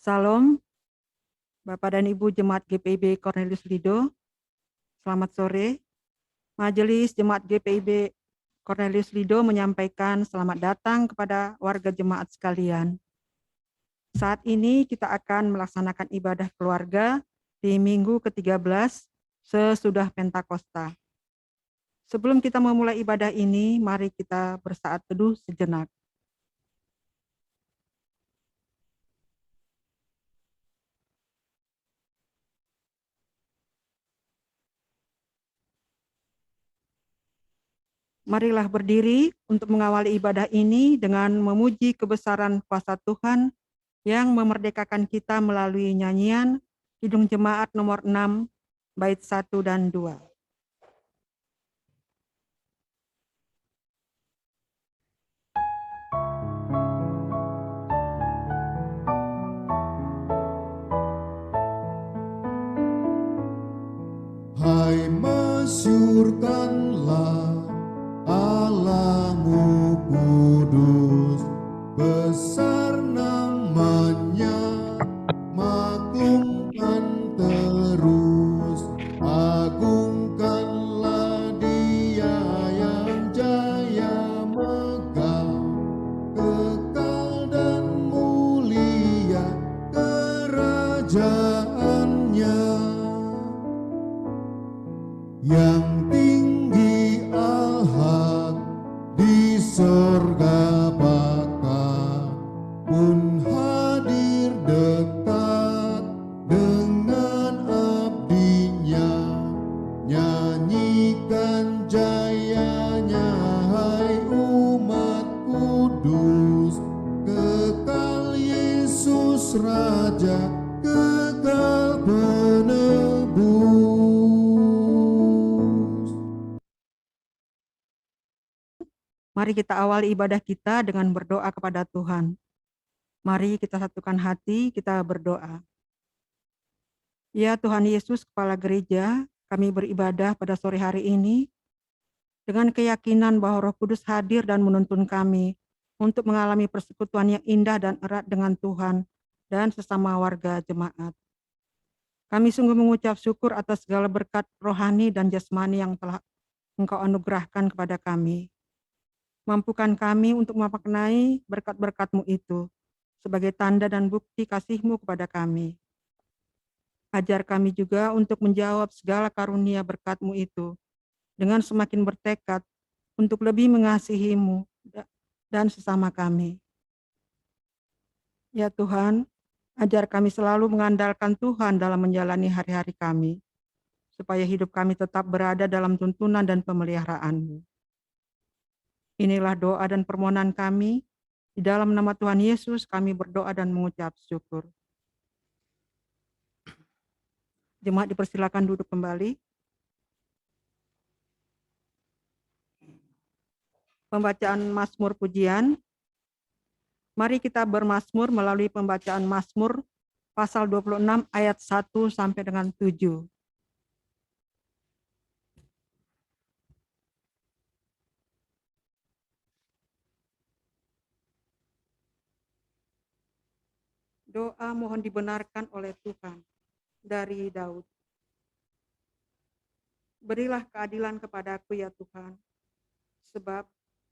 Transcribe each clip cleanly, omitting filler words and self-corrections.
Salam, Bapak dan Ibu Jemaat GPIB Cornelius Lido. Selamat sore. Majelis Jemaat GPIB Cornelius Lido menyampaikan selamat datang kepada warga jemaat sekalian. Saat ini kita akan melaksanakan ibadah keluarga di minggu ke-13 sesudah Pentakosta. Sebelum kita memulai ibadah ini, mari kita bersaat teduh sejenak. Marilah berdiri untuk mengawali ibadah ini dengan memuji kebesaran kuasa Tuhan yang memerdekakan kita melalui nyanyian Kidung Jemaat nomor 6, bait 1 dan 2. Hai masyurkanlah Allahmu kudus, besar namanya, maklumkan terus, agungkanlah Dia yang jaya megah, kekal dan mulia kerajaannya. Yang tinggi Al-Haq di sorga Bapa pun hadir dekat dengan abdinya, nyanyikan jayanya hai umat kudus, kekal Yesus Raja, kekal penebus. Mari kita awali ibadah kita dengan berdoa kepada Tuhan. Mari kita satukan hati, kita berdoa. Ya Tuhan Yesus, Kepala Gereja, kami beribadah pada sore hari ini dengan keyakinan bahwa Roh Kudus hadir dan menuntun kami untuk mengalami persekutuan yang indah dan erat dengan Tuhan dan sesama warga jemaat. Kami sungguh mengucap syukur atas segala berkat rohani dan jasmani yang telah Engkau anugerahkan kepada kami. Mampukan kami untuk memaknai berkat-berkat-Mu itu sebagai tanda dan bukti kasih-Mu kepada kami. Ajar kami juga untuk menjawab segala karunia berkat-Mu itu dengan semakin bertekad untuk lebih mengasihi-Mu dan sesama kami. Ya Tuhan, ajar kami selalu mengandalkan Tuhan dalam menjalani hari-hari kami, supaya hidup kami tetap berada dalam tuntunan dan pemeliharaan-Mu. Inilah doa dan permohonan kami. Di dalam nama Tuhan Yesus kami berdoa dan mengucap syukur. Jemaat dipersilakan duduk kembali. Pembacaan Mazmur Pujian. Mari kita bermazmur melalui pembacaan Mazmur pasal 26 ayat 1 sampai dengan 7. Doa mohon dibenarkan oleh Tuhan dari Daud. Berilah keadilan kepadaku ya Tuhan, sebab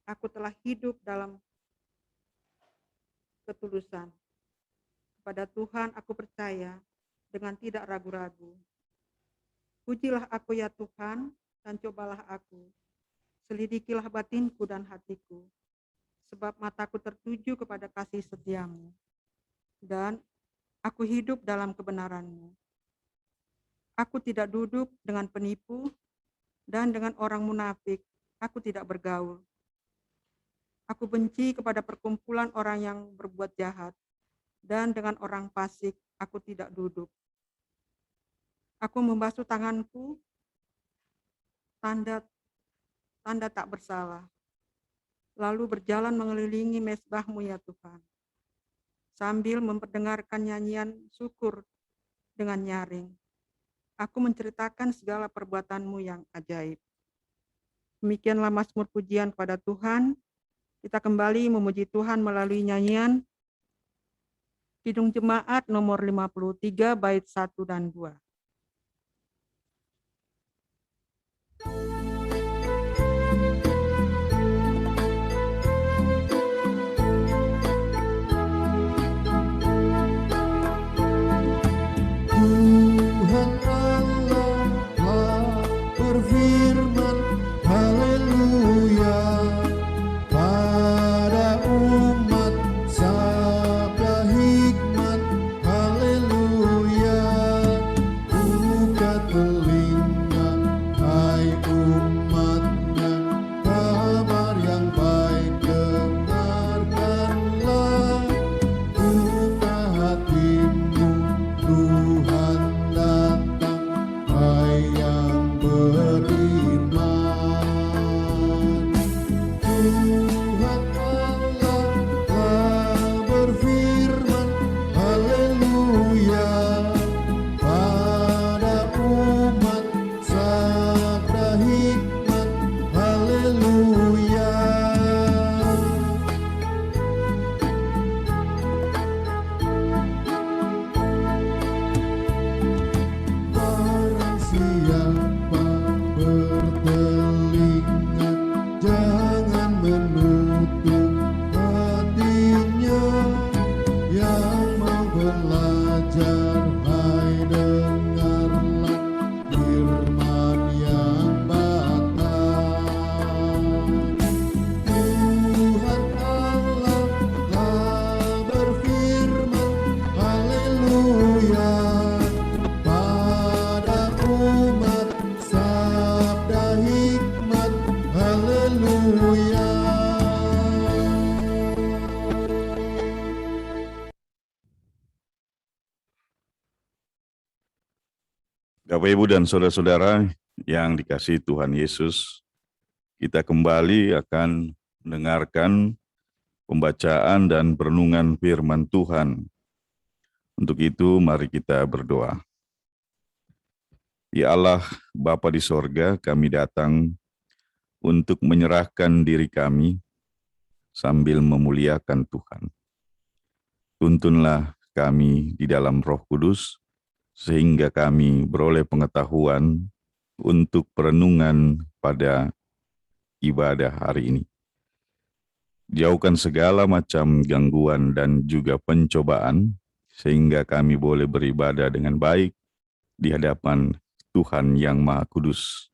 aku telah hidup dalam ketulusan. Kepada Tuhan aku percaya dengan tidak ragu-ragu. Pujilah aku ya Tuhan, dan cobalah aku. Selidikilah batinku dan hatiku, sebab mataku tertuju kepada kasih setiamu, dan aku hidup dalam kebenaranmu. Aku tidak duduk dengan penipu, dan dengan orang munafik aku tidak bergaul. Aku benci kepada perkumpulan orang yang berbuat jahat, dan dengan orang fasik aku tidak duduk. Aku membasuh tanganku, tanda tak bersalah, lalu berjalan mengelilingi mezbah-Mu ya Tuhan, sambil memperdengarkan nyanyian syukur dengan nyaring. Aku menceritakan segala perbuatan-Mu yang ajaib. Demikianlah mazmur pujian kepada Tuhan. Kita kembali memuji Tuhan melalui nyanyian Kidung Jemaat nomor 53 bait 1 dan 2. Tuhan Allah telah berfirman, haleluya, pada umat sabda hikmat, haleluya. Buka telinga, hai umatnya, kabar yang baik dengarkanlah. Buka hatimu, Tuhan datang, hai yang beriman. Tuhan Allah telah berfirman, haleluya, pada umat sabda hikmat, haleluya. Barang siapa bertelinga, jangan menutup hatinya. Yang mau belajar, hai dengarlah firman yang batang. Tuhan Allah telah berfirman, haleluya, pada umat sabda hikmat, haleluya. Bapak, Ibu, dan saudara-saudara yang dikasihi Tuhan Yesus, kita kembali akan mendengarkan pembacaan dan perenungan firman Tuhan. Untuk itu, mari kita berdoa. Ya Allah, Bapa di sorga, kami datang untuk menyerahkan diri kami sambil memuliakan Tuhan. Tuntunlah kami di dalam Roh Kudus, sehingga kami beroleh pengetahuan untuk perenungan pada ibadah hari ini. Jauhkan segala macam gangguan dan juga pencobaan, sehingga kami boleh beribadah dengan baik di hadapan Tuhan yang Maha Kudus.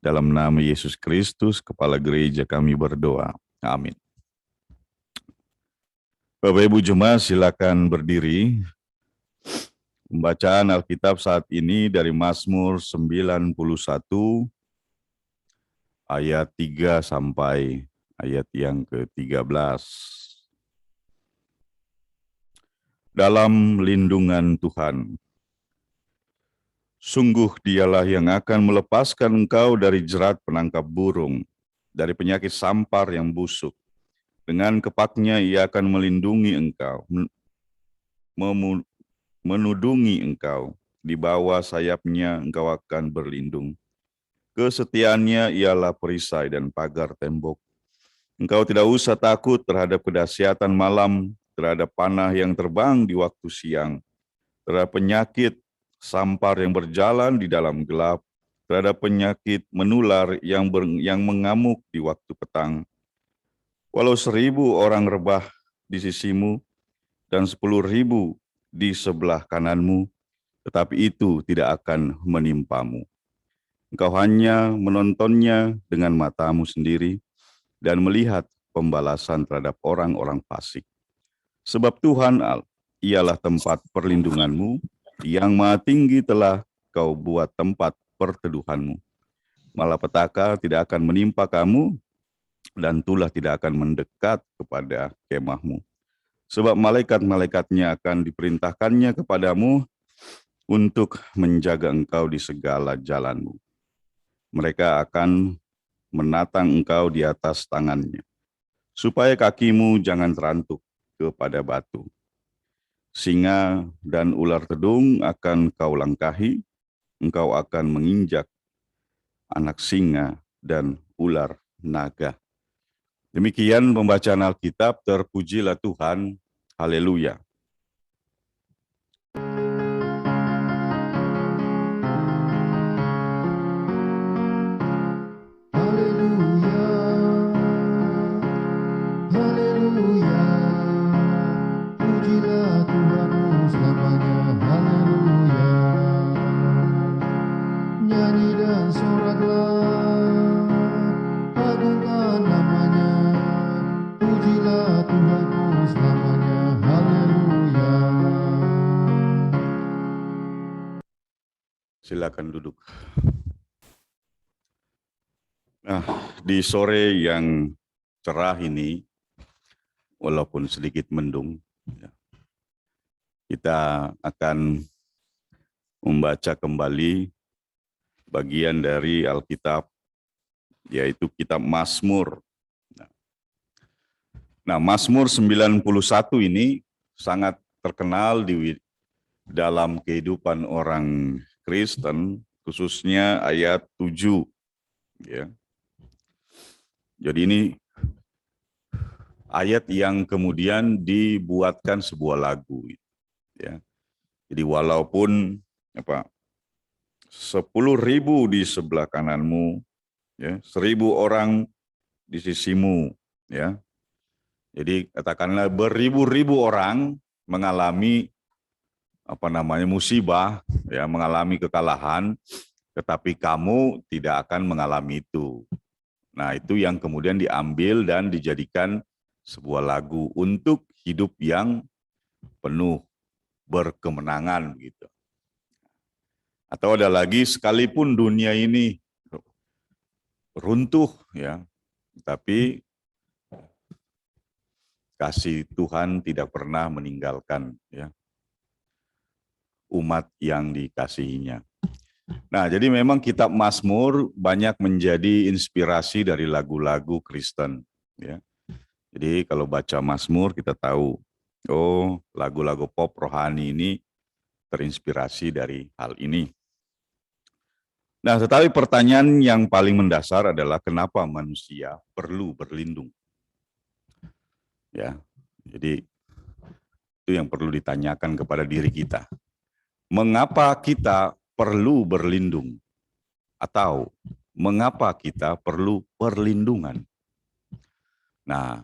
Dalam nama Yesus Kristus, Kepala Gereja, kami berdoa. Amin. Bapak Ibu Jemaat, silakan berdiri. Pembacaan Alkitab saat ini dari Mazmur 91 ayat 3 sampai ayat yang ke-13. Dalam lindungan Tuhan, sungguh Dialah yang akan melepaskan engkau dari jerat penangkap burung, dari penyakit sampar yang busuk. Dengan kepaknya Ia akan melindungi engkau, menudungi engkau, di bawah sayapnya engkau akan berlindung. Kesetiaannya ialah perisai dan pagar tembok. Engkau tidak usah takut terhadap kedahsyatan malam, terhadap panah yang terbang di waktu siang, terhadap penyakit sampar yang berjalan di dalam gelap, terhadap penyakit menular yang mengamuk di waktu petang. Walau 1.000 orang rebah di sisimu dan 10.000 di sebelah kananmu, tetapi itu tidak akan menimpamu. Engkau hanya menontonnya dengan matamu sendiri dan melihat pembalasan terhadap orang-orang fasik. Sebab Tuhan ialah tempat perlindunganmu, yang Maha Tinggi telah kau buat tempat perteduhanmu. Malapetaka tidak akan menimpa kamu, dan tulah tidak akan mendekat kepada kemahmu. Sebab malaikat-malaikatnya akan diperintahkannya kepadamu untuk menjaga engkau di segala jalanmu. Mereka akan menatang engkau di atas tangannya, supaya kakimu jangan terantuk kepada batu. Singa dan ular tedung akan kau langkahi, engkau akan menginjak anak singa dan ular naga. Demikian pembacaan Alkitab, terpujilah Tuhan, haleluya. nyanyi dan soraklah, agungkan namanya, pujilah Tuhanku selamanya, haleluya. Silakan duduk. Nah, di sore yang cerah ini, walaupun sedikit mendung, ya, kita akan membaca kembali bagian dari Alkitab, yaitu kitab Mazmur. Nah, Mazmur 91 ini sangat terkenal di dalam kehidupan orang Kristen, khususnya ayat 7. Ya. Jadi ini ayat yang kemudian dibuatkan sebuah lagu. Ya. Jadi walaupun 10.000 di sebelah kananmu, ya, 1.000 orang di sisimu, ya. Jadi katakanlah beribu-ribu orang mengalami musibah, ya, mengalami kekalahan, tetapi kamu tidak akan mengalami itu. Nah, itu yang kemudian diambil dan dijadikan sebuah lagu untuk hidup yang penuh berkemenangan gitu. Atau ada lagi, sekalipun dunia ini runtuh, ya, tapi kasih Tuhan tidak pernah meninggalkan, ya, umat yang dikasihinya. Nah, jadi memang kitab Mazmur banyak menjadi inspirasi dari lagu-lagu Kristen, ya. Jadi kalau baca Mazmur kita tahu, oh, lagu-lagu pop rohani ini terinspirasi dari hal ini. Nah, tetapi pertanyaan yang paling mendasar adalah kenapa manusia perlu berlindung? Ya, jadi itu yang perlu ditanyakan kepada diri kita. Mengapa kita perlu berlindung? Atau mengapa kita perlu perlindungan? Nah,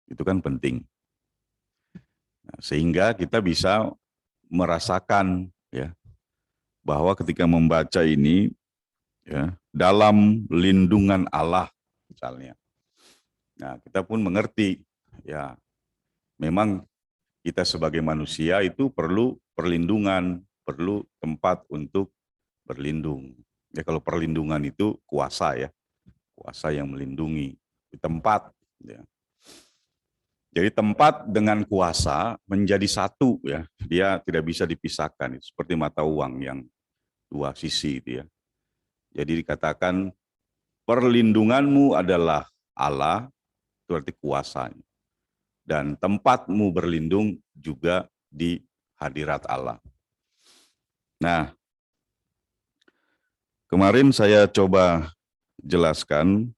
itu kan penting. Nah, sehingga kita bisa merasakan, ya, bahwa ketika membaca ini, ya, dalam lindungan Allah misalnya. Nah, kita pun mengerti, ya, memang kita sebagai manusia itu perlu perlindungan, perlu tempat untuk berlindung. Ya, kalau perlindungan itu kuasa, ya, kuasa yang melindungi, di tempat. Ya. Jadi tempat dengan kuasa menjadi satu, ya, dia tidak bisa dipisahkan. Seperti mata uang yang dua sisi itu, ya. Jadi dikatakan perlindunganmu adalah Allah, itu arti kuasanya. Dan tempatmu berlindung juga di hadirat Allah. Nah, kemarin saya coba jelaskan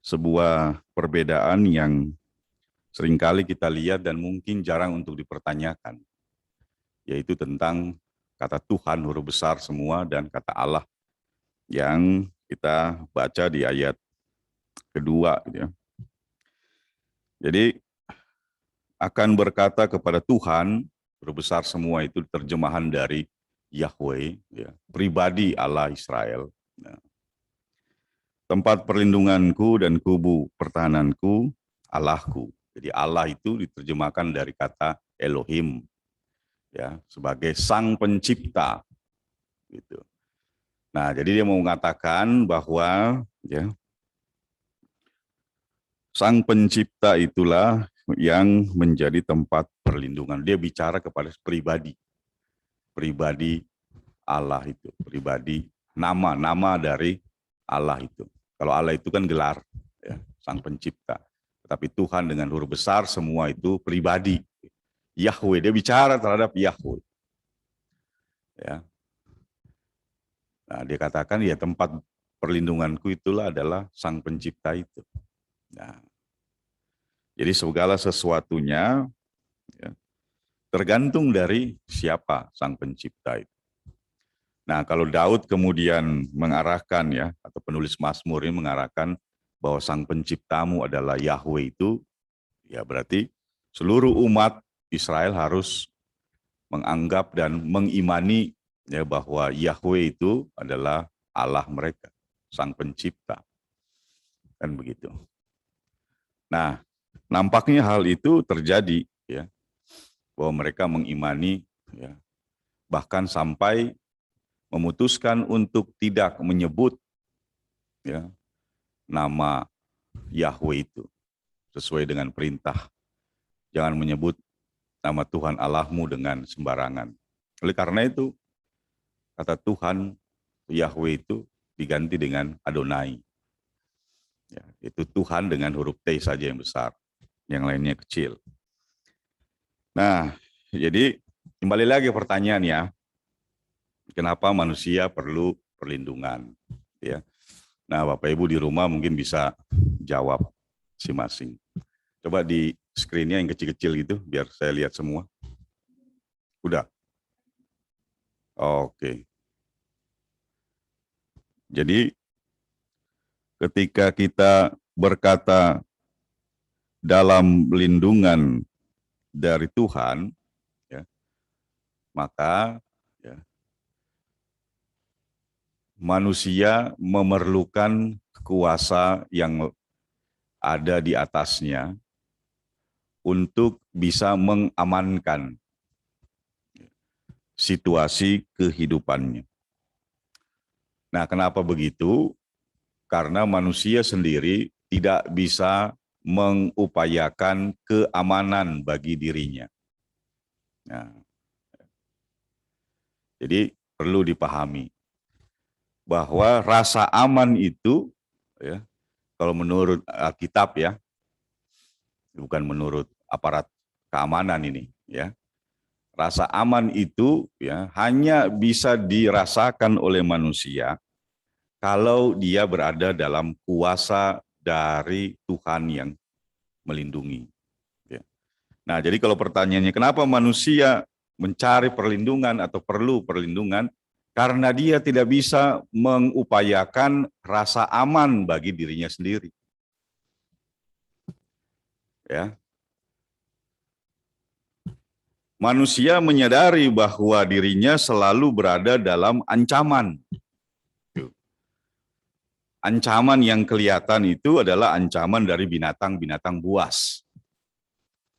sebuah perbedaan yang seringkali kita lihat dan mungkin jarang untuk dipertanyakan, yaitu tentang kata Tuhan huruf besar semua dan kata Allah yang kita baca di ayat kedua. Gitu, ya. Jadi akan berkata kepada Tuhan, berbesar semua itu terjemahan dari Yahweh, ya, pribadi Allah Israel. Nah, tempat perlindunganku dan kubu pertahananku, Allahku. Jadi Allah itu diterjemahkan dari kata Elohim, ya, sebagai Sang Pencipta. Gitu. Nah, jadi dia mau mengatakan bahwa, ya, Sang Pencipta itulah yang menjadi tempat perlindungan. Dia bicara kepada pribadi Allah itu, pribadi nama dari Allah itu. Kalau Allah itu kan gelar, ya, Sang Pencipta. Tetapi Tuhan dengan huruf besar semua itu pribadi. Yahweh, dia bicara terhadap Yahweh. Ya. Nah, dia katakan ya tempat perlindunganku itulah adalah Sang Pencipta itu. Nah, jadi segala sesuatunya, ya, tergantung dari siapa Sang Pencipta itu. Nah, kalau Daud kemudian mengarahkan, ya, atau penulis Mazmur ini mengarahkan bahwa Sang Penciptamu adalah Yahweh itu, ya berarti seluruh umat Israel harus menganggap dan mengimani, ya, bahwa Yahweh itu adalah Allah mereka, Sang Pencipta. Kan begitu. Nah, nampaknya hal itu terjadi, ya, bahwa mereka mengimani, ya, bahkan sampai memutuskan untuk tidak menyebut, ya, nama Yahweh itu sesuai dengan perintah. Jangan menyebut nama Tuhan Allahmu dengan sembarangan. Oleh karena itu, kata Tuhan Yahweh itu diganti dengan Adonai. Ya, itu Tuhan dengan huruf T saja yang besar, yang lainnya kecil. Nah, jadi kembali lagi pertanyaan ya, kenapa manusia perlu perlindungan? Ya, nah Bapak Ibu di rumah mungkin bisa jawab masing-masing. Coba di screen-nya yang kecil-kecil gitu, biar saya lihat semua. Udah? Oke. Jadi ketika kita berkata dalam lindungan dari Tuhan, ya, maka, ya, manusia memerlukan kuasa yang ada di atasnya untuk bisa mengamankan situasi kehidupannya. Nah, kenapa begitu? Karena manusia sendiri tidak bisa mengupayakan keamanan bagi dirinya. Nah, jadi perlu dipahami bahwa rasa aman itu, ya, kalau menurut Alkitab, ya, bukan menurut aparat keamanan ini, ya, rasa aman itu, ya, hanya bisa dirasakan oleh manusia kalau dia berada dalam kuasa dari Tuhan yang melindungi. Ya. Nah, jadi kalau pertanyaannya kenapa manusia mencari perlindungan atau perlu perlindungan? Karena dia tidak bisa mengupayakan rasa aman bagi dirinya sendiri. Ya. Manusia menyadari bahwa dirinya selalu berada dalam ancaman. Ancaman yang kelihatan itu adalah ancaman dari binatang-binatang buas.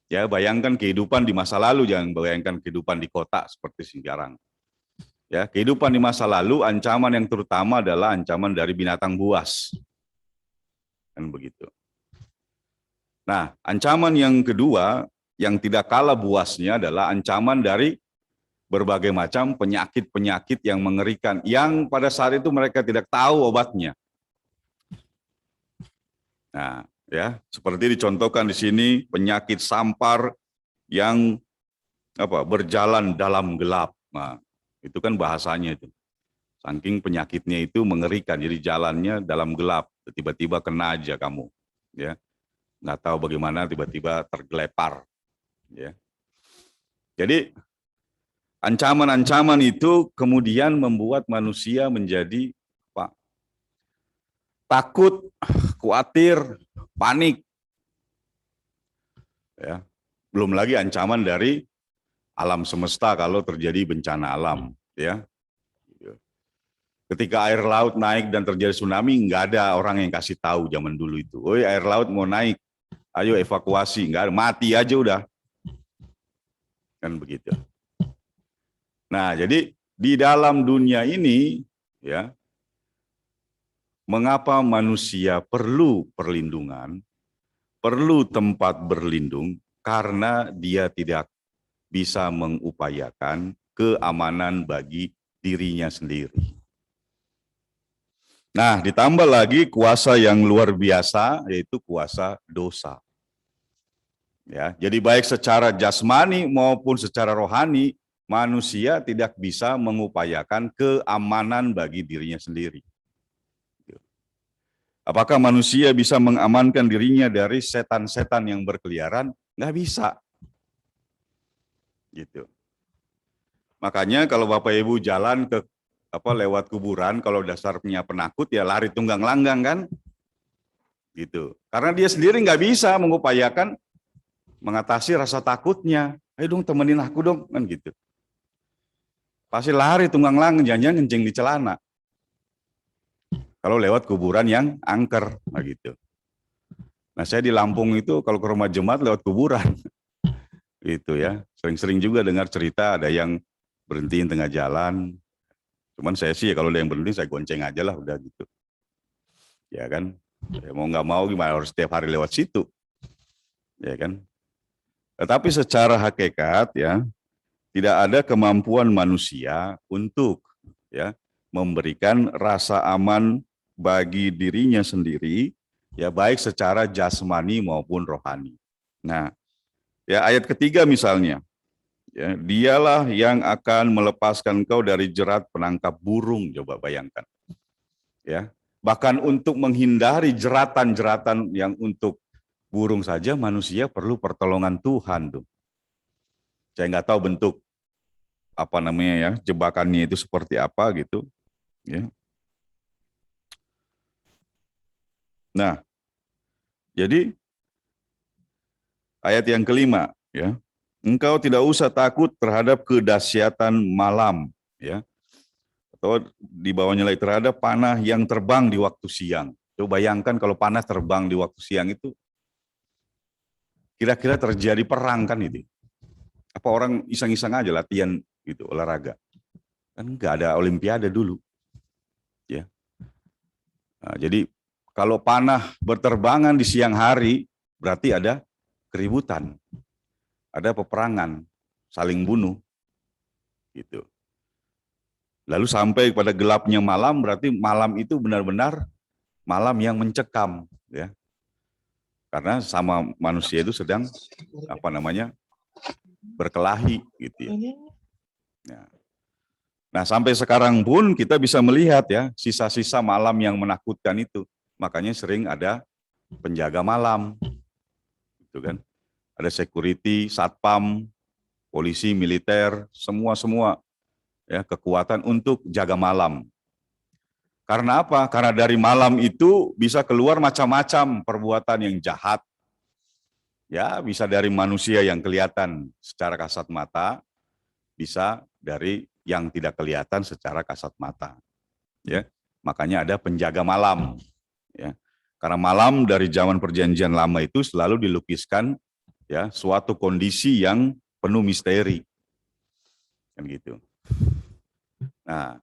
Ya, bayangkan kehidupan di masa lalu, jangan bayangkan kehidupan di kota seperti sekarang. Ya, kehidupan di masa lalu, ancaman yang terutama adalah ancaman dari binatang buas. Kan begitu. Nah, ancaman yang kedua, yang tidak kalah buasnya adalah ancaman dari berbagai macam penyakit-penyakit yang mengerikan, yang pada saat itu mereka tidak tahu obatnya. Nah, ya, seperti dicontohkan di sini penyakit sampar yang berjalan dalam gelap. Nah, itu kan bahasanya itu. Saking penyakitnya itu mengerikan, jadi jalannya dalam gelap, tiba-tiba kena aja kamu, ya. Nggak tahu bagaimana tiba-tiba tergelepar, ya. Jadi ancaman-ancaman itu kemudian membuat manusia menjadi takut, khawatir, panik. Ya. Belum lagi ancaman dari alam semesta kalau terjadi bencana alam, ya. Ketika air laut naik dan terjadi tsunami, nggak ada orang yang kasih tahu zaman dulu itu. Oh, air laut mau naik, ayo evakuasi, nggak ada, mati aja udah. Kan begitu. Nah, jadi di dalam dunia ini, ya, mengapa manusia perlu perlindungan, perlu tempat berlindung, karena dia tidak bisa mengupayakan keamanan bagi dirinya sendiri. Nah, ditambah lagi kuasa yang luar biasa, yaitu kuasa dosa. Ya, jadi baik secara jasmani maupun secara rohani, manusia tidak bisa mengupayakan keamanan bagi dirinya sendiri. Apakah manusia bisa mengamankan dirinya dari setan-setan yang berkeliaran? Nggak bisa. Gitu. Makanya kalau Bapak Ibu jalan ke lewat kuburan, kalau dasarnya penakut ya lari tunggang langgang kan? Gitu. Karena dia sendiri nggak bisa mengupayakan mengatasi rasa takutnya. Ayo dong temenin aku dong, kan gitu. Pasti lari tunggang langgang, jangan-jangan kencing di celana. Kalau lewat kuburan yang angker, nah gitu. Nah, saya di Lampung itu kalau ke rumah jemaat lewat kuburan, gitu ya. Sering-sering juga dengar cerita ada yang berhentiin tengah jalan. Cuman saya sih ya kalau ada yang berhenti saya gonceng aja lah udah gitu. Ya kan, ya, mau nggak mau gimana harus setiap hari lewat situ, ya kan. Tetapi secara hakikat ya tidak ada kemampuan manusia untuk ya memberikan rasa aman bagi dirinya sendiri ya baik secara jasmani maupun rohani. Nah, ya ayat ketiga misalnya, ya, dialah yang akan melepaskan kau dari jerat penangkap burung, coba bayangkan. Ya, bahkan untuk menghindari jeratan-jeratan yang untuk burung saja manusia perlu pertolongan Tuhan tuh. Saya nggak tahu bentuk apa namanya ya jebakannya itu seperti apa gitu. Ya. Nah, jadi ayat yang kelima, ya, engkau tidak usah takut terhadap kedahsyatan malam, ya, atau di bawahnya lagi terhadap panah yang terbang di waktu siang. Coba bayangkan kalau panah terbang di waktu siang itu, kira-kira terjadi perang kan itu? Apa orang iseng-iseng aja latihan gitu olahraga? Kan nggak ada olimpiade dulu, ya. Nah, jadi kalau panah berterbangan di siang hari, berarti ada keributan, ada peperangan, saling bunuh, gitu. Lalu sampai pada gelapnya malam, berarti malam itu benar-benar malam yang mencekam, ya. Karena sama manusia itu sedang apa namanya berkelahi, gitu ya. Nah, sampai sekarang pun kita bisa melihat ya sisa-sisa malam yang menakutkan itu. Makanya sering ada penjaga malam, gitu kan. Ada security, satpam, polisi, militer, semua ya kekuatan untuk jaga malam. Karena apa? Karena dari malam itu bisa keluar macam-macam perbuatan yang jahat. Ya, bisa dari manusia yang kelihatan secara kasat mata, bisa dari yang tidak kelihatan secara kasat mata. Ya, makanya ada penjaga malam. Ya, karena malam dari zaman Perjanjian Lama itu selalu dilukiskan ya suatu kondisi yang penuh misteri, kan gitu. Nah,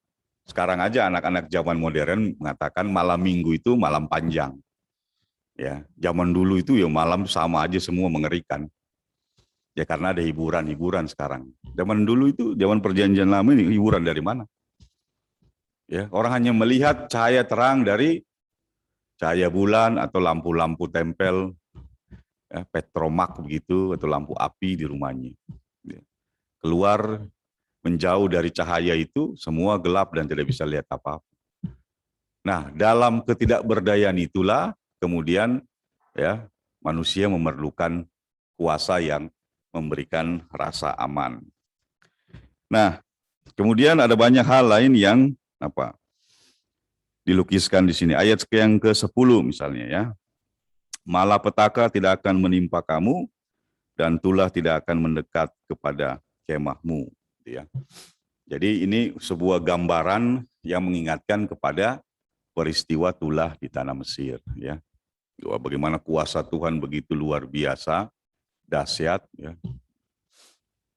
sekarang aja anak-anak zaman modern mengatakan malam minggu itu malam panjang. Ya, zaman dulu itu ya malam sama aja semua mengerikan. Ya karena ada hiburan-hiburan sekarang. Zaman dulu itu, zaman Perjanjian Lama ini hiburan dari mana? Ya, orang hanya melihat cahaya terang dari cahaya bulan atau lampu-lampu tempel, ya, petromak begitu atau lampu api di rumahnya. Ya. Keluar menjauh dari cahaya itu semua gelap dan tidak bisa lihat apa-apa. Nah, dalam ketidakberdayaan itulah kemudian ya manusia memerlukan kuasa yang memberikan rasa aman. Nah, kemudian ada banyak hal lain yang apa dilukiskan di sini. Ayat yang ke-10 misalnya ya. Malapetaka tidak akan menimpa kamu dan tulah tidak akan mendekat kepada kemahmu, ya. Jadi ini sebuah gambaran yang mengingatkan kepada peristiwa tulah di tanah Mesir, ya. Bagaimana kuasa Tuhan begitu luar biasa, dahsyat, ya.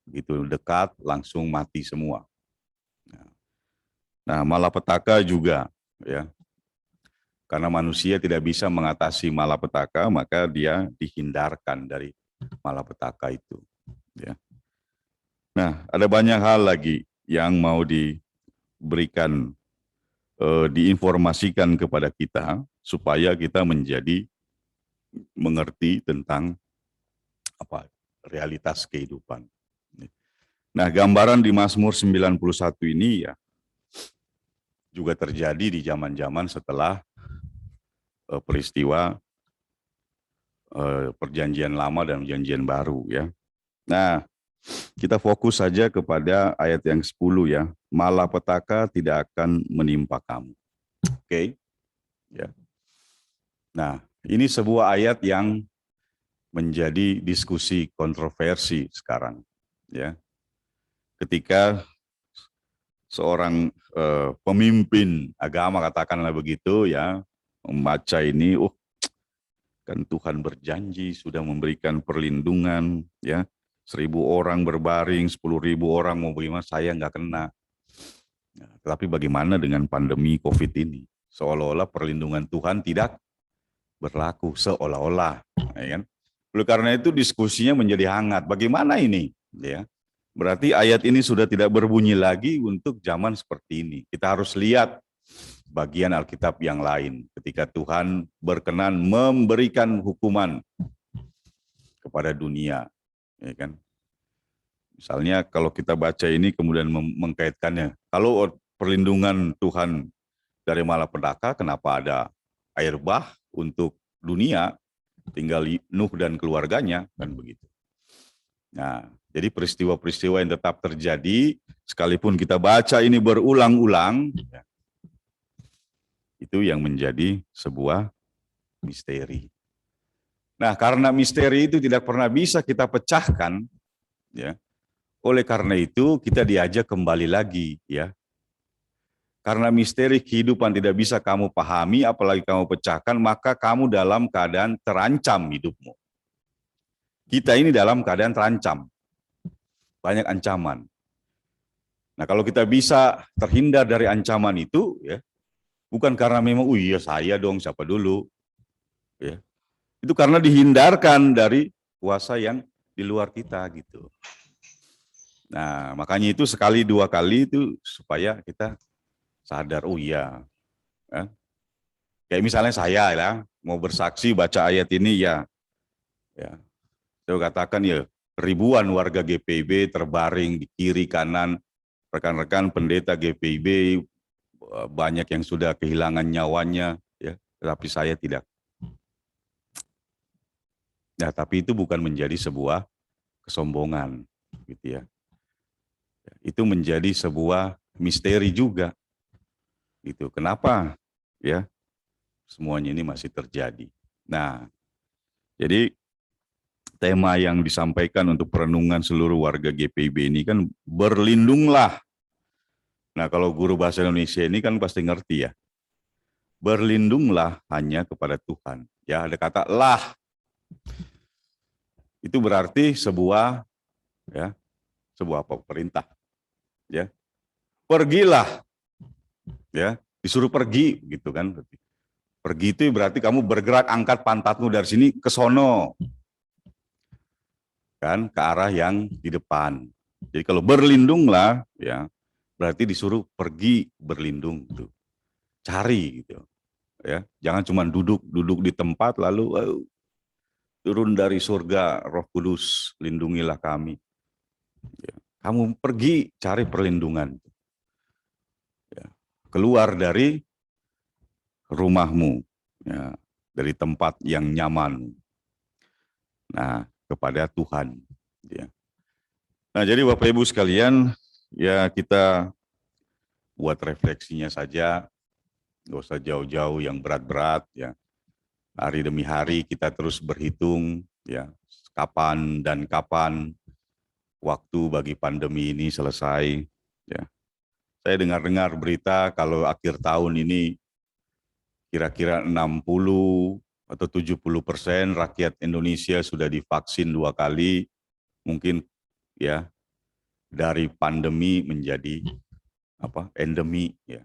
Begitu dekat, langsung mati semua. Nah, malapetaka juga, ya. Karena manusia tidak bisa mengatasi malapetaka, maka dia dihindarkan dari malapetaka itu. Ya. Nah, ada banyak hal lagi yang mau diberikan, diinformasikan kepada kita supaya kita menjadi mengerti tentang apa realitas kehidupan. Nah, gambaran di Mazmur 91 ini ya juga terjadi di zaman-zaman setelah peristiwa Perjanjian Lama dan Perjanjian Baru ya. Nah, kita fokus saja kepada ayat yang 10 ya. Malapetaka tidak akan menimpa kamu. Oke. Ya. Nah, ini sebuah ayat yang menjadi diskusi kontroversi sekarang ya. Ketika seorang pemimpin agama, katakanlah begitu ya, membaca ini, oh kan Tuhan berjanji sudah memberikan perlindungan ya, 1.000 orang berbaring, 10.000 orang mau bagaimana, saya nggak kena. Nah, tapi bagaimana dengan pandemi COVID ini? Seolah-olah perlindungan Tuhan tidak berlaku, seolah-olah, ya kan? Oleh karena itu diskusinya menjadi hangat. Bagaimana ini? Ya, berarti ayat ini sudah tidak berbunyi lagi untuk zaman seperti ini. Kita harus lihat bagian Alkitab yang lain. Ketika Tuhan berkenan memberikan hukuman kepada dunia, ya kan? Misalnya kalau kita baca ini kemudian mengkaitkannya, kalau perlindungan Tuhan dari malapetaka, kenapa ada air bah untuk dunia, tinggal Nuh dan keluarganya, kan begitu. Nah, jadi peristiwa-peristiwa yang tetap terjadi, sekalipun kita baca ini berulang-ulang, ya, itu yang menjadi sebuah misteri. Nah, karena misteri itu tidak pernah bisa kita pecahkan, ya, oleh karena itu kita diajak kembali lagi, ya. Karena misteri kehidupan tidak bisa kamu pahami, apalagi kamu pecahkan, maka kamu dalam keadaan terancam hidupmu. Kita ini dalam keadaan terancam, banyak ancaman. Nah, kalau kita bisa terhindar dari ancaman itu, ya, bukan karena memang, oh iya saya dong, siapa dulu, ya. Itu karena dihindarkan dari kuasa yang di luar kita, gitu. Nah, makanya itu sekali dua kali itu supaya kita sadar, oh iya. Ya. Kayak misalnya saya ya, mau bersaksi baca ayat ini ya, saya katakan ya ribuan warga GPIB terbaring di kiri kanan, rekan-rekan pendeta GPIB banyak yang sudah kehilangan nyawanya, ya, tetapi saya tidak. Nah, tapi itu bukan menjadi sebuah kesombongan, gitu ya. Itu menjadi sebuah misteri juga, gitu. Kenapa, ya? Semuanya ini masih terjadi. Nah, jadi tema yang disampaikan untuk perenungan seluruh warga GPIB ini kan berlindunglah. Nah, kalau guru bahasa Indonesia ini kan pasti ngerti ya. Berlindunglah hanya kepada Tuhan. Ya, ada kata lah. Itu berarti sebuah perintah. Ya. Pergilah. Ya, disuruh pergi gitu kan. Pergi itu berarti kamu bergerak, angkat pantatmu dari sini ke sono. Kan ke arah yang di depan. Jadi kalau berlindunglah ya berarti disuruh pergi berlindung gitu. Cari gitu. Ya, jangan cuma duduk di tempat lalu turun dari surga Roh Kudus, lindungilah kami. Ya, kamu pergi cari perlindungan. Ya, keluar dari rumahmu, ya, dari tempat yang nyaman. Nah, kepada Tuhan. Ya. Nah, jadi Bapak Ibu sekalian, ya kita buat refleksinya saja, nggak usah jauh-jauh yang berat-berat, ya. Hari demi hari kita terus berhitung, ya, kapan waktu bagi pandemi ini selesai. Ya. Saya dengar-dengar berita kalau akhir tahun ini kira-kira 60 atau 70% rakyat Indonesia sudah divaksin 2 kali, mungkin ya dari pandemi menjadi endemi, ya.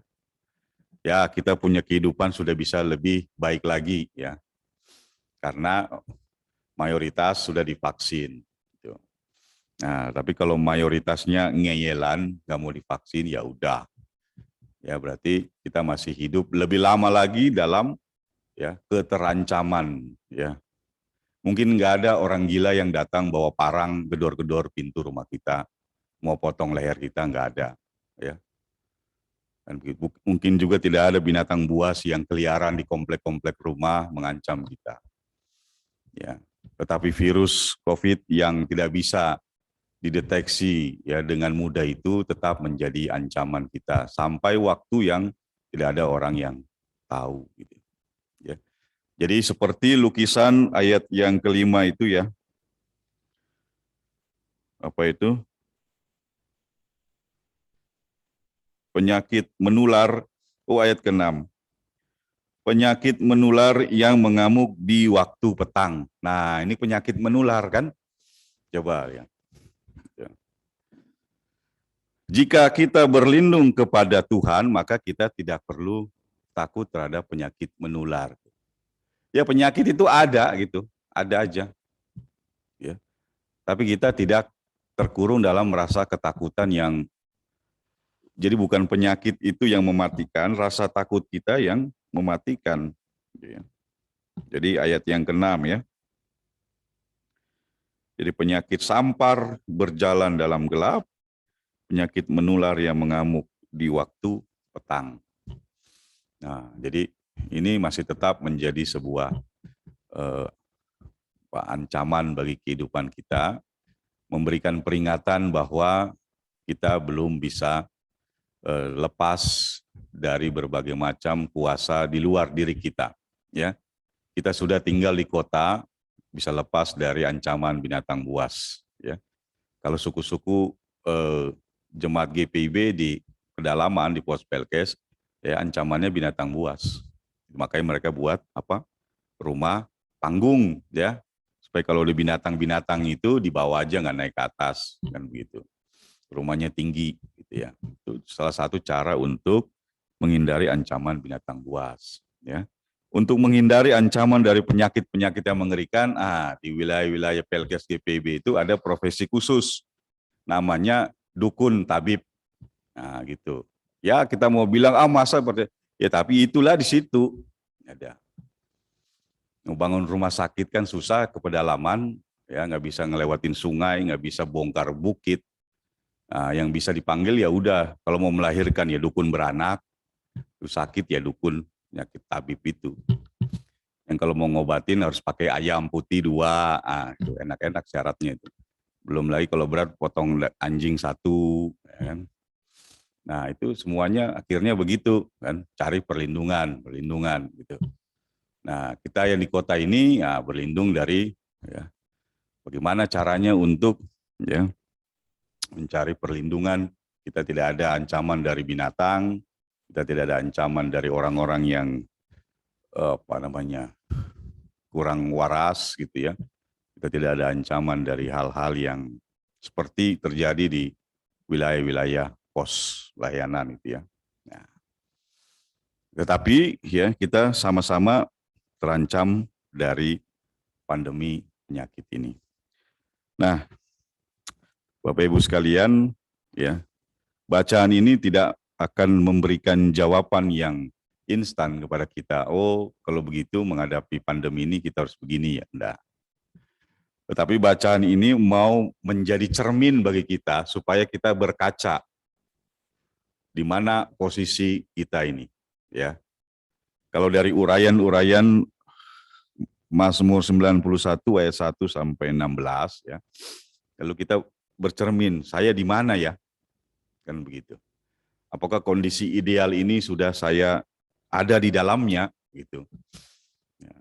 Ya, kita punya kehidupan sudah bisa lebih baik lagi, ya. Karena mayoritas sudah divaksin. Gitu. Nah, tapi kalau mayoritasnya ngeyelan, nggak mau divaksin, ya udah. Ya, berarti kita masih hidup lebih lama lagi dalam ya keterancaman, ya. Mungkin nggak ada orang gila yang datang bawa parang gedor-gedor pintu rumah kita, mau potong leher kita, nggak ada, ya. Dan mungkin juga tidak ada binatang buas yang keliaran di komplek-komplek rumah mengancam kita. Ya, tetapi virus COVID yang tidak bisa dideteksi ya dengan mudah itu tetap menjadi ancaman kita sampai waktu yang tidak ada orang yang tahu. Gitu. Ya. Jadi seperti lukisan ayat yang kelima itu ya, apa itu? penyakit menular. Ayat ke-6. Penyakit menular yang mengamuk di waktu petang. Nah, ini penyakit menular kan? Coba ya. Jika kita berlindung kepada Tuhan, maka kita tidak perlu takut terhadap penyakit menular. Ya, penyakit itu ada gitu, ada aja. Ya. Tapi kita tidak terkurung dalam rasa ketakutan yang, jadi bukan penyakit itu yang mematikan, rasa takut kita yang mematikan. Ya. Jadi ayat yang ke-6 ya. Jadi penyakit sampar berjalan dalam gelap, penyakit menular yang mengamuk di waktu petang. Nah, jadi ini masih tetap menjadi sebuah ancaman bagi kehidupan kita, memberikan peringatan bahwa kita belum bisa lepas dari berbagai macam kuasa di luar diri kita. Ya, kita sudah tinggal di kota, bisa lepas dari ancaman binatang buas. Ya, kalau suku-suku jemaat GPIB di pedalaman di pos Pelkes, ya ancamannya binatang buas. Makanya mereka buat apa? Rumah panggung, ya, supaya kalau di binatang-binatang itu dibawa aja, nggak naik ke atas, kan begitu. Rumahnya tinggi, gitu ya. Itu salah satu cara untuk menghindari ancaman binatang buas, ya. Untuk menghindari ancaman dari penyakit-penyakit yang mengerikan, di wilayah-wilayah Pelkes GPIB itu ada profesi khusus, namanya dukun tabib. Nah, gitu. Ya, kita mau bilang, masa seperti, ya tapi itulah di situ. Ada. Mau bangun rumah sakit kan susah, ke pedalaman, ya nggak bisa ngelewatin sungai, nggak bisa bongkar bukit. Nah, yang bisa dipanggil ya udah, kalau mau melahirkan ya dukun beranak, itu sakit ya dukun penyakit tabib itu. Yang kalau mau ngobatin harus pakai ayam putih 2, itu enak-enak syaratnya itu. Belum lagi kalau berat potong anjing 1, ya kan. Nah itu semuanya akhirnya begitu kan, cari perlindungan gitu. Nah kita yang di kota ini ya berlindung dari, ya, bagaimana caranya untuk, ya, mencari perlindungan. Kita tidak ada ancaman dari binatang, kita tidak ada ancaman dari orang-orang yang kurang waras gitu ya. Kita tidak ada ancaman dari hal-hal yang seperti terjadi di wilayah-wilayah pos layanan itu ya. Nah, tetapi ya kita sama-sama terancam dari pandemi penyakit ini. Nah, Bapak Ibu sekalian, ya, bacaan ini tidak akan memberikan jawaban yang instan kepada kita. Kalau begitu menghadapi pandemi ini kita harus begini ya, enggak. Tetapi bacaan ini mau menjadi cermin bagi kita supaya kita berkaca di mana posisi kita ini, ya. Kalau dari uraian Mazmur 91 ayat 1 sampai 16 ya. Lalu kita bercermin, saya di mana ya? Kan begitu. Apakah kondisi ideal ini sudah saya ada di dalamnya gitu. Ya.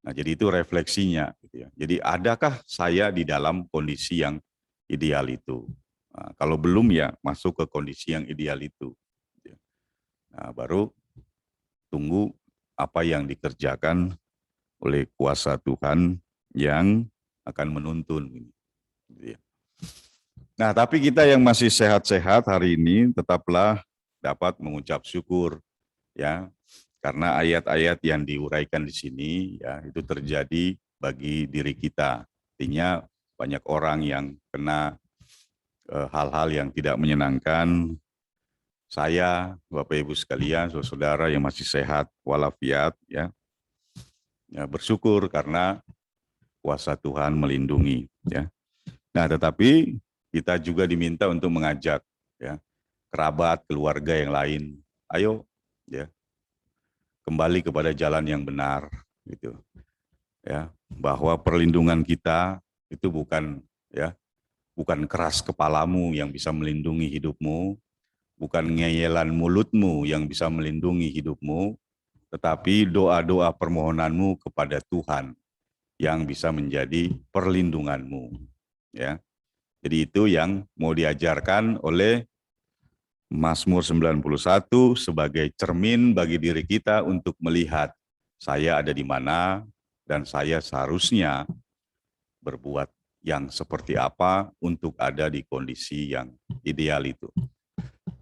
Nah, jadi itu refleksinya gitu ya. Jadi adakah saya di dalam kondisi yang ideal itu? Nah, kalau belum ya masuk ke kondisi yang ideal itu. Nah, baru tunggu apa yang dikerjakan oleh kuasa Tuhan yang akan menuntun. Nah, tapi kita yang masih sehat-sehat hari ini tetaplah dapat mengucap syukur, ya, karena ayat-ayat yang diuraikan di sini ya itu terjadi bagi diri kita. Artinya banyak orang yang kena hal-hal yang tidak menyenangkan. Saya, Bapak Ibu sekalian, saudara yang masih sehat walafiat, ya, bersyukur karena kuasa Tuhan melindungi, ya. Nah, tetapi kita juga diminta untuk mengajak, ya, kerabat, keluarga yang lain, ayo, ya, kembali kepada jalan yang benar, gitu, ya, bahwa perlindungan kita itu bukan, ya, bukan keras kepalamu yang bisa melindungi hidupmu, bukan ngeyelan mulutmu yang bisa melindungi hidupmu, tetapi doa-doa permohonanmu kepada Tuhan yang bisa menjadi perlindunganmu, ya. Jadi itu yang mau diajarkan oleh Mazmur 91 sebagai cermin bagi diri kita untuk melihat saya ada di mana dan saya seharusnya berbuat yang seperti apa untuk ada di kondisi yang ideal itu.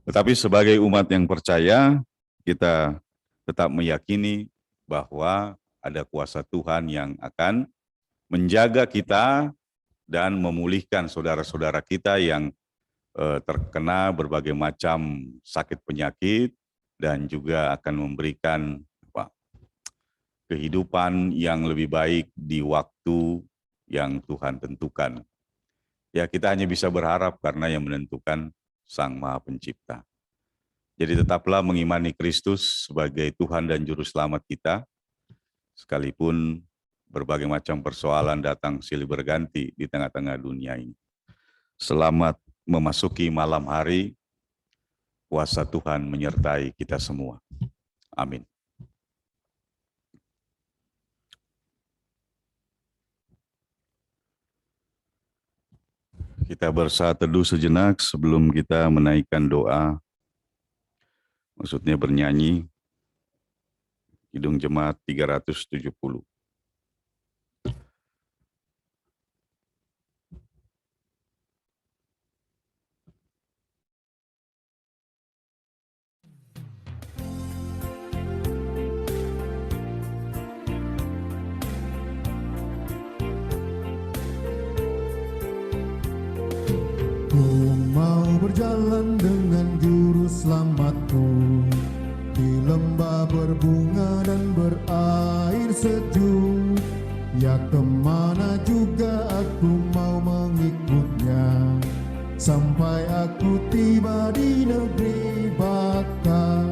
Tetapi sebagai umat yang percaya, kita tetap meyakini bahwa ada kuasa Tuhan yang akan menjaga kita dan memulihkan saudara-saudara kita yang terkena berbagai macam sakit penyakit dan juga akan memberikan kehidupan yang lebih baik di waktu yang Tuhan tentukan. Ya, kita hanya bisa berharap karena yang menentukan Sang Maha Pencipta. Jadi tetaplah mengimani Kristus sebagai Tuhan dan Juru Selamat kita, sekalipun berbagai macam persoalan datang silih berganti di tengah-tengah dunia ini. Selamat memasuki malam hari, kuasa Tuhan menyertai kita semua. Amin. Kita bersaat teduh sejenak sebelum kita menaikkan doa, maksudnya bernyanyi, Kidung Jemaat 370. Ku mau berjalan dengan juru selamatku di lembah berbunga dan berair sejuk. Ya kemana juga aku mau mengikutnya, sampai aku tiba di negeri baka.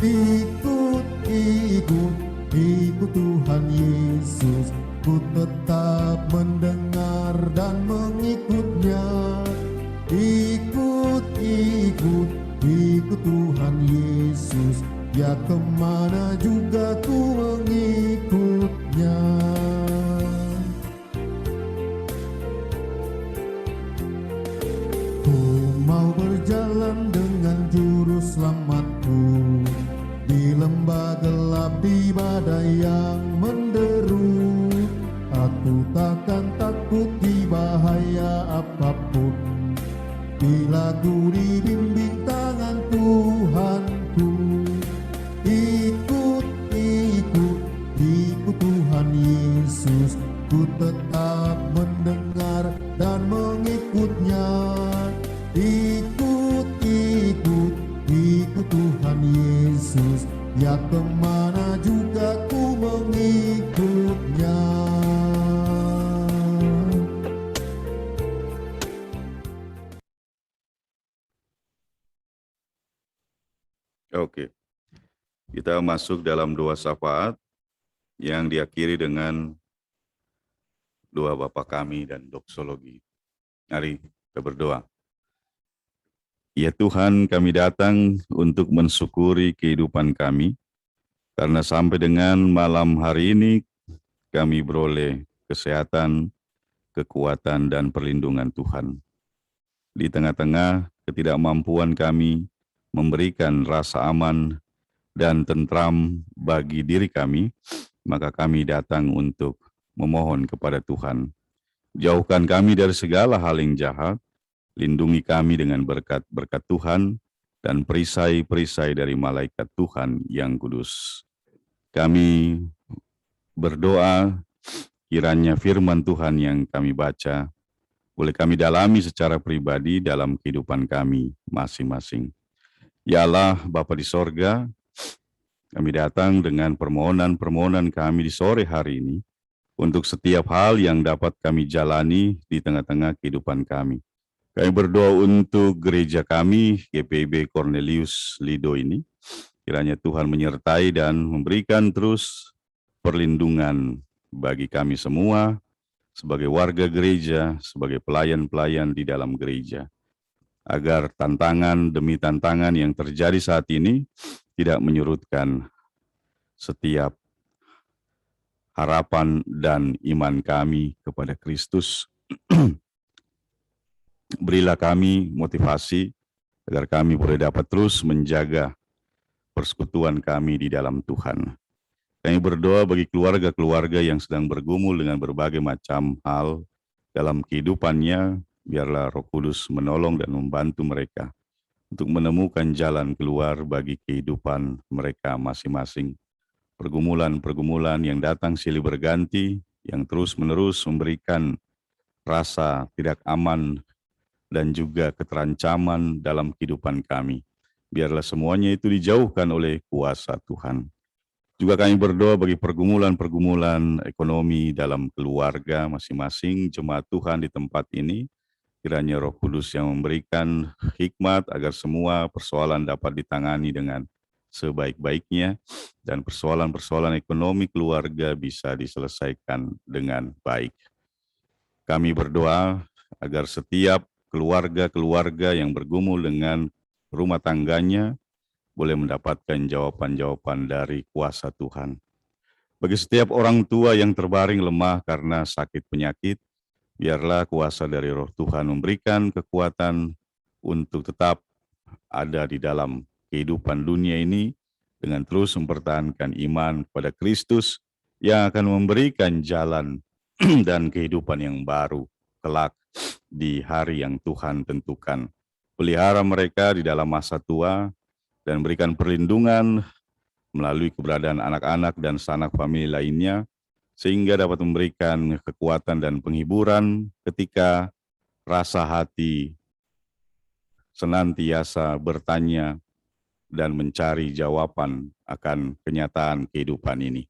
Ikut, ikut, ikut Tuhan Yesus, ku tetap mendengar dan mengikutnya. Ikut, ikut, ikut Tuhan Yesus, ya kemana juga ku mengikutnya. Ku mau berjalan dengan juru selamatku di lembah gelap, di badai yang menderu. Aku takkan takut di bahaya apapun, bila ku dibimbing tangan Tuhanku. Ikut, ikut, ikut Tuhan Yesus, ku tetap mendengar dan mengikutnya. Ikut, ikut, ikut Tuhan Yesus, ya kemana juga ku mengikutnya. Oke, kita masuk dalam doa syafaat yang diakhiri dengan doa Bapa Kami dan doksologi. Mari kita berdoa. Ya Tuhan, kami datang untuk mensyukuri kehidupan kami, karena sampai dengan malam hari ini kami beroleh kesehatan, kekuatan, dan perlindungan Tuhan. Di tengah-tengah ketidakmampuan kami memberikan rasa aman dan tentram bagi diri kami, maka kami datang untuk memohon kepada Tuhan. Jauhkan kami dari segala hal yang jahat, lindungi kami dengan berkat-berkat Tuhan, dan perisai-perisai dari malaikat Tuhan yang kudus. Kami berdoa, kiranya firman Tuhan yang kami baca, boleh kami dalami secara pribadi dalam kehidupan kami masing-masing. Ya Allah, Bapa di sorga, kami datang dengan permohonan-permohonan kami di sore hari ini, untuk setiap hal yang dapat kami jalani di tengah-tengah kehidupan kami. Kami berdoa untuk gereja kami, GPIB Cornelius Lido ini, kiranya Tuhan menyertai dan memberikan terus perlindungan bagi kami semua, sebagai warga gereja, sebagai pelayan-pelayan di dalam gereja, agar tantangan demi tantangan yang terjadi saat ini tidak menyurutkan setiap harapan dan iman kami kepada Kristus. Berilah kami motivasi agar kami boleh dapat terus menjaga persekutuan kami di dalam Tuhan. Kami berdoa bagi keluarga-keluarga yang sedang bergumul dengan berbagai macam hal dalam kehidupannya, biarlah Roh Kudus menolong dan membantu mereka untuk menemukan jalan keluar bagi kehidupan mereka masing-masing. Pergumulan-pergumulan yang datang silih berganti, yang terus-menerus memberikan rasa tidak aman dan juga keterancaman dalam kehidupan kami. Biarlah semuanya itu dijauhkan oleh kuasa Tuhan. Juga kami berdoa bagi pergumulan-pergumulan ekonomi dalam keluarga masing-masing jemaat Tuhan di tempat ini. Kiranya Roh Kudus yang memberikan hikmat agar semua persoalan dapat ditangani dengan sebaik-baiknya dan persoalan-persoalan ekonomi keluarga bisa diselesaikan dengan baik. Kami berdoa agar setiap keluarga-keluarga yang bergumul dengan rumah tangganya boleh mendapatkan jawaban-jawaban dari kuasa Tuhan. Bagi setiap orang tua yang terbaring lemah karena sakit penyakit, biarlah kuasa dari Roh Tuhan memberikan kekuatan untuk tetap ada di dalam kehidupan dunia ini dengan terus mempertahankan iman kepada Kristus yang akan memberikan jalan dan kehidupan yang baru kelak di hari yang Tuhan tentukan. Pelihara mereka di dalam masa tua dan berikan perlindungan melalui keberadaan anak-anak dan sanak famili lainnya, sehingga dapat memberikan kekuatan dan penghiburan ketika rasa hati senantiasa bertanya dan mencari jawaban akan kenyataan kehidupan ini.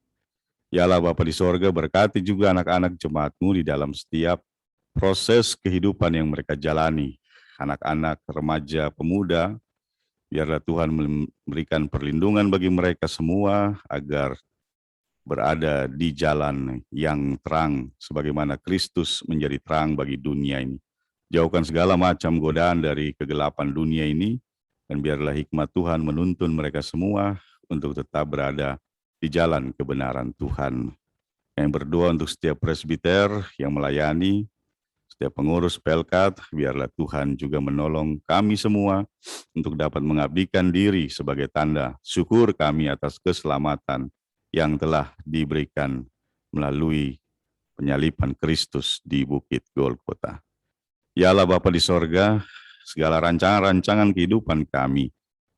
Ya Allah Bapa di sorga, berkati juga anak-anak jemaat-Mu di dalam setiap proses kehidupan yang mereka jalani. Anak-anak, remaja, pemuda, biarlah Tuhan memberikan perlindungan bagi mereka semua agar berada di jalan yang terang sebagaimana Kristus menjadi terang bagi dunia ini. Jauhkan segala macam godaan dari kegelapan dunia ini dan biarlah hikmat Tuhan menuntun mereka semua untuk tetap berada di jalan kebenaran Tuhan. Yang berdoa untuk setiap presbiter yang melayani, setiap pengurus Pelkat, biarlah Tuhan juga menolong kami semua untuk dapat mengabdikan diri sebagai tanda syukur kami atas keselamatan yang telah diberikan melalui penyaliban Kristus di Bukit Golgota. Ya Allah Bapa di sorga, segala rancangan-rancangan kehidupan kami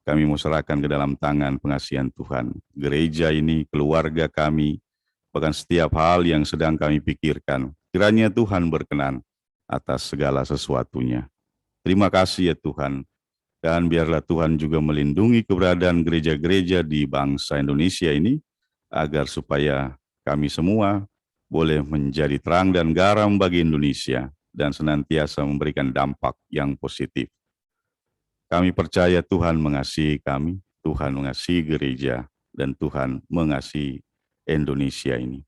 mau serahkan ke dalam tangan pengasihan Tuhan. Gereja ini, keluarga kami, bahkan setiap hal yang sedang kami pikirkan, kiranya Tuhan berkenan atas segala sesuatunya. Terima kasih ya Tuhan, dan biarlah Tuhan juga melindungi keberadaan gereja-gereja di bangsa Indonesia ini, agar supaya kami semua boleh menjadi terang dan garam bagi Indonesia, dan senantiasa memberikan dampak yang positif. Kami percaya Tuhan mengasihi kami, Tuhan mengasihi gereja, dan Tuhan mengasihi Indonesia ini.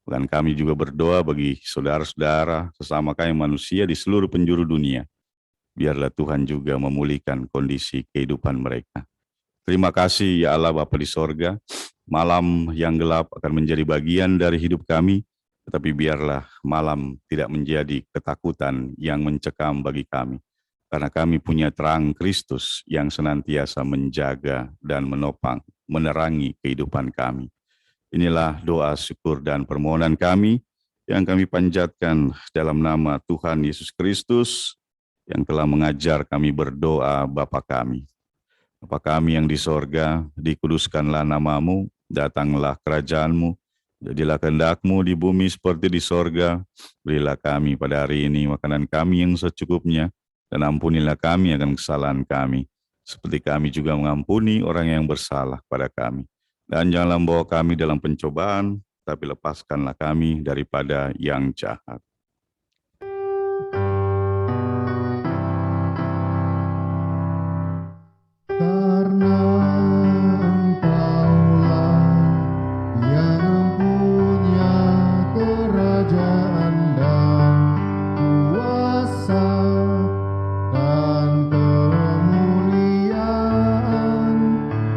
Dan kami juga berdoa bagi saudara-saudara sesama kami manusia di seluruh penjuru dunia. Biarlah Tuhan juga memulihkan kondisi kehidupan mereka. Terima kasih ya Allah Bapa di sorga. Malam yang gelap akan menjadi bagian dari hidup kami, tetapi biarlah malam tidak menjadi ketakutan yang mencekam bagi kami. Karena kami punya terang Kristus yang senantiasa menjaga dan menopang, menerangi kehidupan kami. Inilah doa syukur dan permohonan kami yang kami panjatkan dalam nama Tuhan Yesus Kristus yang telah mengajar kami berdoa Bapa kami. Bapa kami yang di sorga, dikuduskanlah namamu, datanglah kerajaan-Mu, jadilah kehendak-Mu di bumi seperti di sorga. Berilah kami pada hari ini makanan kami yang secukupnya, dan ampunilah kami akan kesalahan kami, seperti kami juga mengampuni orang yang bersalah pada kami. Dan janganlah membawa kami dalam pencobaan, tapi lepaskanlah kami daripada yang jahat. Karena Engkaulah yang punya kerajaan dan kuasa dan kemuliaan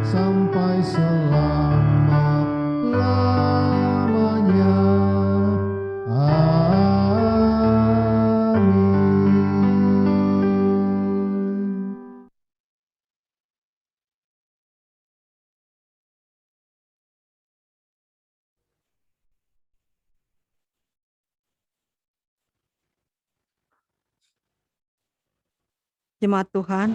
sampai selama-lamanya. Amin. Jemaat Tuhan,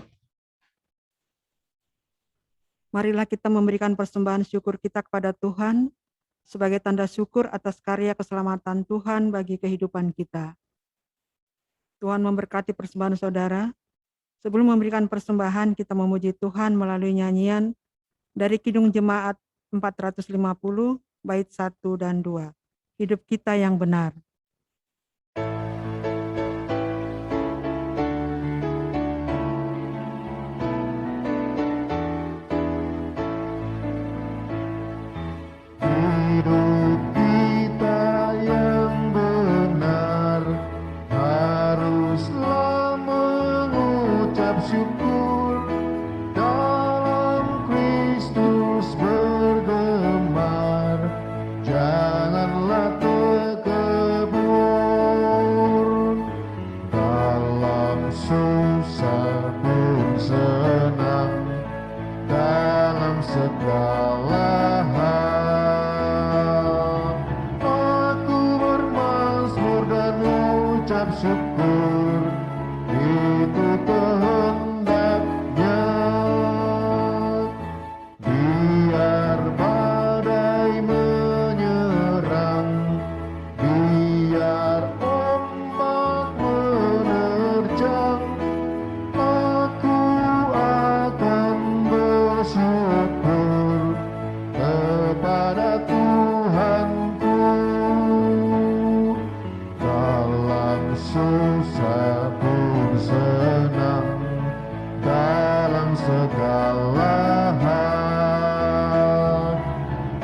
marilah kita memberikan persembahan syukur kita kepada Tuhan sebagai tanda syukur atas karya keselamatan Tuhan bagi kehidupan kita. Tuhan memberkati persembahan saudara. Sebelum memberikan persembahan, kita memuji Tuhan melalui nyanyian dari Kidung Jemaat 450, bait 1 dan 2. Hidup kita yang benar. Hidup kita yang benar haruslah mengucap syukur, dalam Kristus bergemar, janganlah terkebur, dalam susah pun senang, dalam segala hal. Aku bermazmur dan ucap syukur, itu kehendaknya. Biar badai menyerang, biar ombak menerjang, aku akan bersyukur kepada Tuhanku. Dalam susah pun senang, dalam segala hal.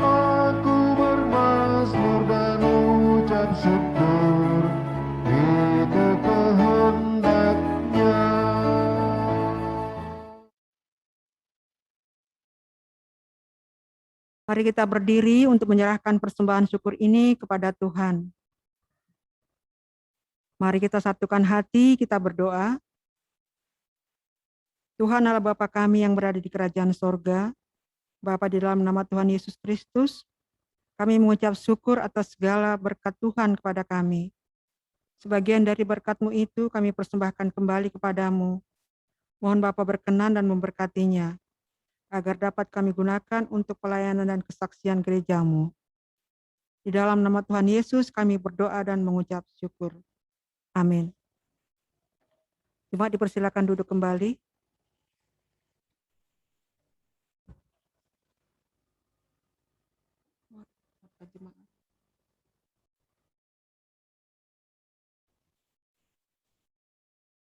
Aku bermazmur dan ucap syukur, itu kehendaknya. Mari kita berdiri untuk menyerahkan persembahan syukur ini kepada Tuhan. Mari kita satukan hati, kita berdoa. Tuhan Allah Bapa kami yang berada di kerajaan sorga, Bapa di dalam nama Tuhan Yesus Kristus, kami mengucap syukur atas segala berkat Tuhan kepada kami. Sebagian dari berkat-Mu itu kami persembahkan kembali kepadamu. Mohon Bapa berkenan dan memberkatinya, agar dapat kami gunakan untuk pelayanan dan kesaksian gereja-Mu. Di dalam nama Tuhan Yesus kami berdoa dan mengucap syukur. Amin. Jemaat dipersilakan duduk kembali.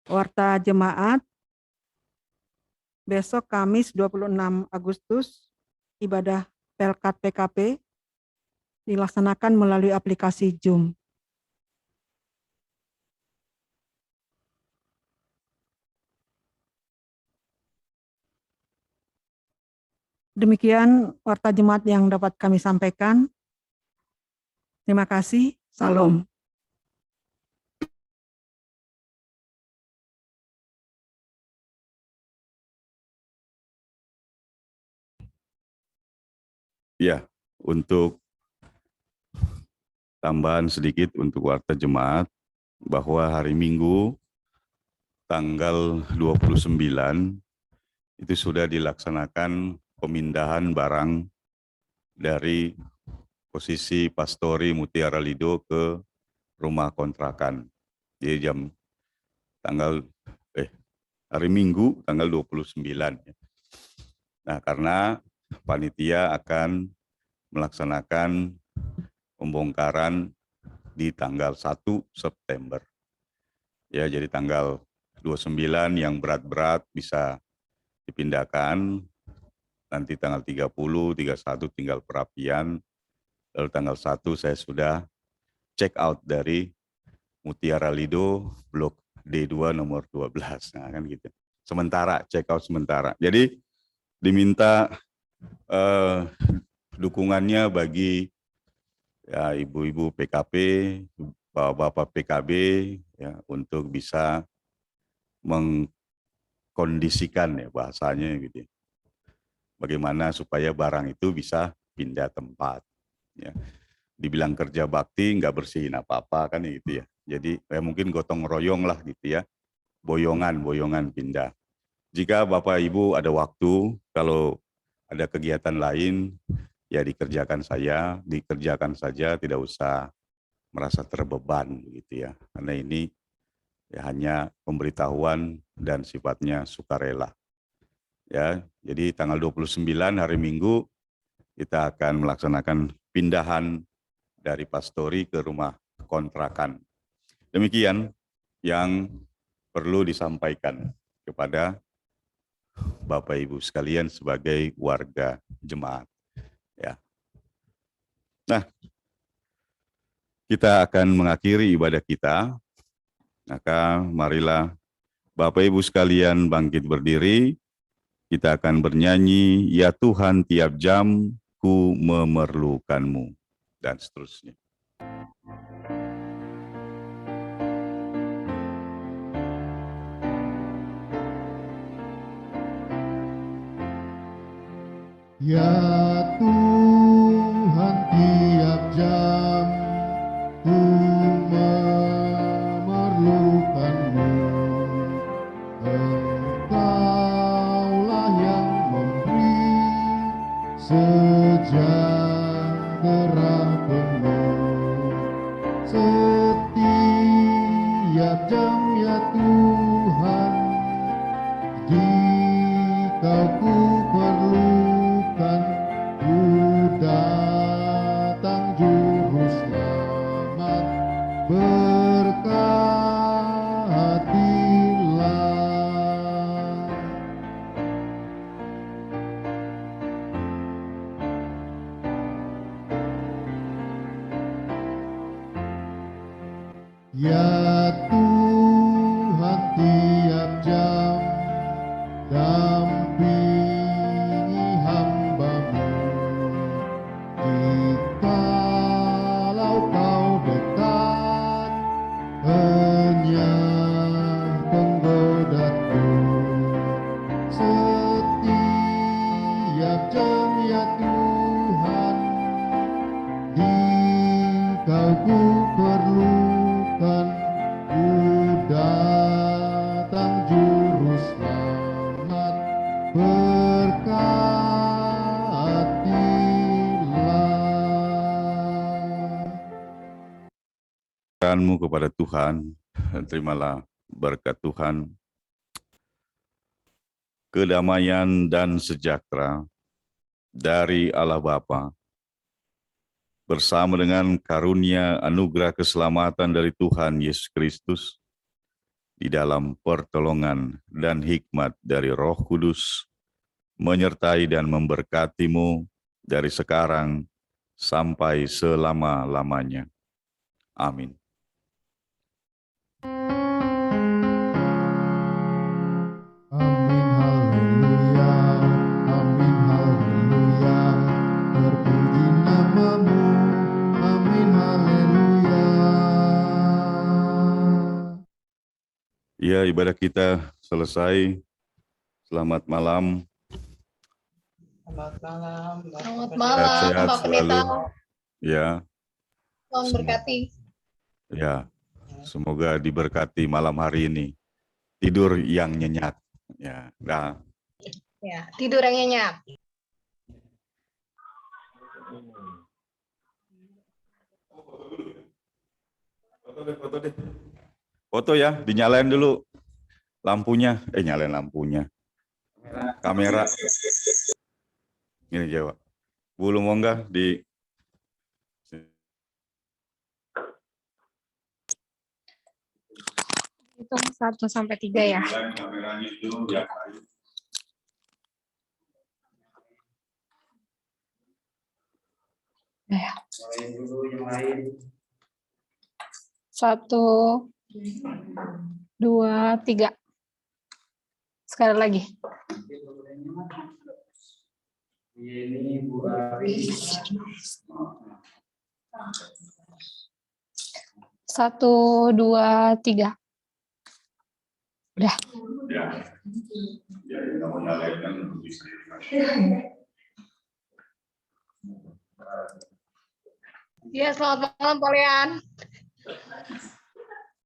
Warta jemaat, besok Kamis 26 Agustus, ibadah Pelkat PKP dilaksanakan melalui aplikasi Zoom. Demikian warta jemaat yang dapat kami sampaikan. Terima kasih. Salam. Ya, untuk tambahan sedikit untuk warta jemaat, bahwa hari Minggu tanggal 29 itu sudah dilaksanakan pemindahan barang dari posisi Pastori Mutiara Lido ke rumah kontrakan. Jadi hari Minggu tanggal 29. Nah, karena panitia akan melaksanakan pembongkaran di tanggal 1 September. Ya, jadi tanggal 29 yang berat-berat bisa dipindahkan, nanti tanggal 30, 31 tinggal perapian, lalu tanggal 1 saya sudah check out dari Mutiara Lido Blok D2 nomor 12. Nah, kan gitu. Sementara, check out sementara. Jadi diminta dukungannya bagi ya ibu-ibu PKP, bapak-bapak PKB ya untuk bisa mengkondisikan ya bahasanya gitu. Bagaimana supaya barang itu bisa pindah tempat. Ya. Dibilang kerja bakti nggak bersihin apa-apa kan gitu ya. Jadi mungkin gotong royong lah gitu ya. boyongan pindah. Jika Bapak Ibu ada waktu, kalau ada kegiatan lain, ya dikerjakan saja, tidak usah merasa terbeban gitu ya. Karena ini ya hanya pemberitahuan dan sifatnya sukarela. Ya, jadi tanggal 29 hari Minggu kita akan melaksanakan pindahan dari pastori ke rumah kontrakan. Demikian yang perlu disampaikan kepada Bapak Ibu sekalian sebagai warga jemaat. Ya. Nah, kita akan mengakhiri ibadah kita. Maka marilah Bapak Ibu sekalian bangkit berdiri. Kita akan bernyanyi, ya Tuhan tiap jam ku memerlukanmu. Dan seterusnya. Ya Tuhan tiap jam ku memerlukanmu. Engkaulah yang memberi sejahtera penuh. Setiap jam ya Tuhan, jika ku perlukan, ku datang juru selamat, berkatilah. Ya Tuhan tiap jam dampingi hamba-Mu. Jikalau Kau dekat, henyah penggodaku. Setiap jam ya Tuhan, jika ku perlukan, ku datang juru selamat, berkatilah. Doakanmu kepada Tuhan, dan terimalah berkat Tuhan, kedamaian dan sejahtera dari Allah Bapa, bersama dengan karunia anugerah keselamatan dari Tuhan Yesus Kristus, di dalam pertolongan dan hikmat dari Roh Kudus, menyertai dan memberkatimu dari sekarang sampai selama-lamanya. Amin. Amin, haleluya, amin, haleluya, terpuji namamu, amin, haleluya. Ya, ibadah kita selesai. Selamat malam. Selamat malam. Selamat malam, Sehat-sehat Pak selalu. Pendeta. Ya, Tuhan berkati. ya. Semoga diberkati malam hari ini. Tidur yang nyenyak. Ya, nah. Ya, tidur yang nyenyak. Foto deh. Foto ya, dinyalain dulu lampunya. Nyalain lampunya. Kamera. Ini jawab. Belum mau enggak di Hitung 1 sampai 3 ya. kameranya dulu ya. Ya. Yang lain. 1, 2, 3. Sekali lagi. Ini Bu Ari. 1, 2, 3. Udah. Ya. Ya, kita mau nyalain kan. Ya, selamat malam, Pak Lian.